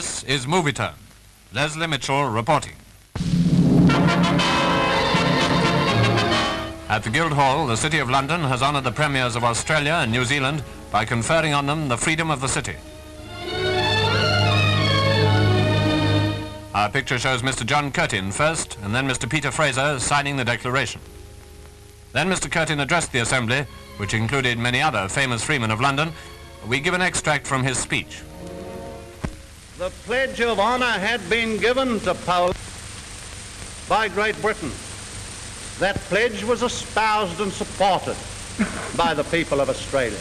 This is Movietone. Leslie Mitchell reporting. At the Guildhall, the City of London has honoured the premiers of Australia and New Zealand by conferring on them the freedom of the city. Our picture shows Mr. John Curtin first, and then Mr. Peter Fraser signing the declaration. Then Mr. Curtin addressed the Assembly, which included many other famous freemen of London. We give an extract from his speech. The pledge of honour had been given to Poland by Great Britain. That pledge was espoused and supported by the people of Australia.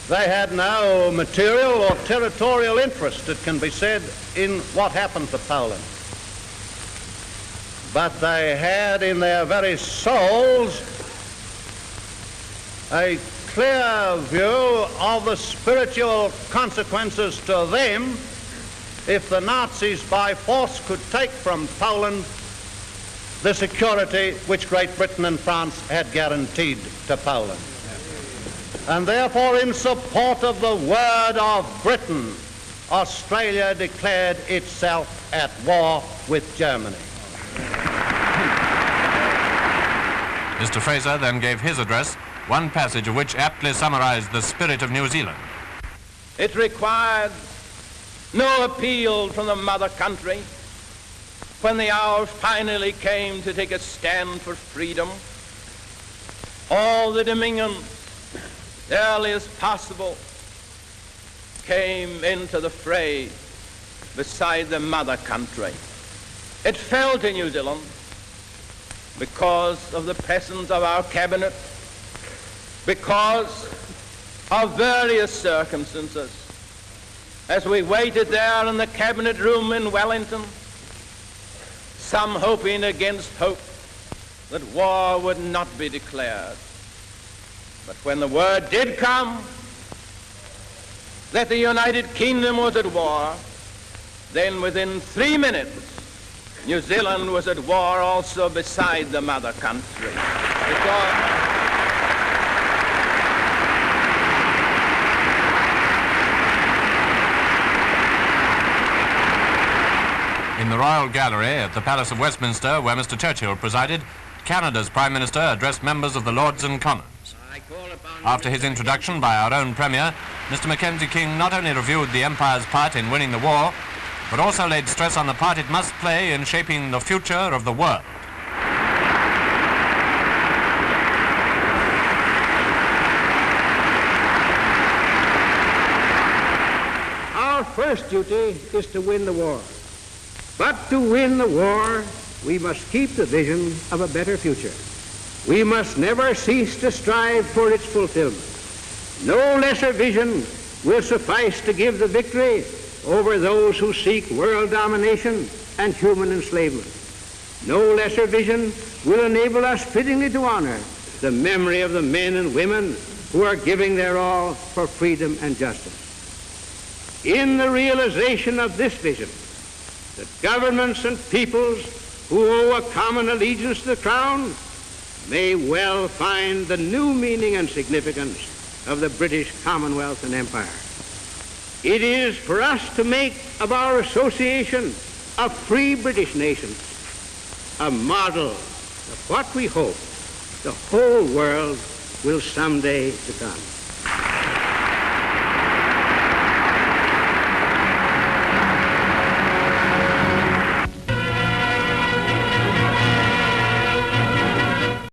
They had no material or territorial interest, it can be said, in what happened to Poland. But they had in their very souls a clear view of the spiritual consequences to them if the Nazis by force could take from Poland the security which Great Britain and France had guaranteed to Poland. And therefore, in support of the word of Britain, Australia declared itself at war with Germany. Mr. Fraser then gave his address, one passage of which aptly summarized the spirit of New Zealand. It required no appeal from the mother country when the hour finally came to take a stand for freedom. All the dominions, early as possible, came into the fray beside the mother country. It fell to New Zealand because of the presence of our cabinet, because of various circumstances. As we waited there in the cabinet room in Wellington, some hoping against hope that war would not be declared. But when the word did come that the United Kingdom was at war, then within 3 minutes, New Zealand was at war also beside the mother country. In the Royal Gallery at the Palace of Westminster, where Mr. Churchill presided, Canada's Prime Minister addressed members of the Lords and Commons. After his introduction by our own Premier, Mr. Mackenzie King not only reviewed the Empire's part in winning the war, but also laid stress on the part it must play in shaping the future of the world. Our first duty is to win the war. But to win the war, we must keep the vision of a better future. We must never cease to strive for its fulfillment. No lesser vision will suffice to give the victory over those who seek world domination and human enslavement. No lesser vision will enable us fittingly to honor the memory of the men and women who are giving their all for freedom and justice. In the realization of this vision, the governments and peoples who owe a common allegiance to the crown may well find the new meaning and significance of the British Commonwealth and Empire. It is for us to make of our association of free British nations a model of what we hope the whole world will someday become.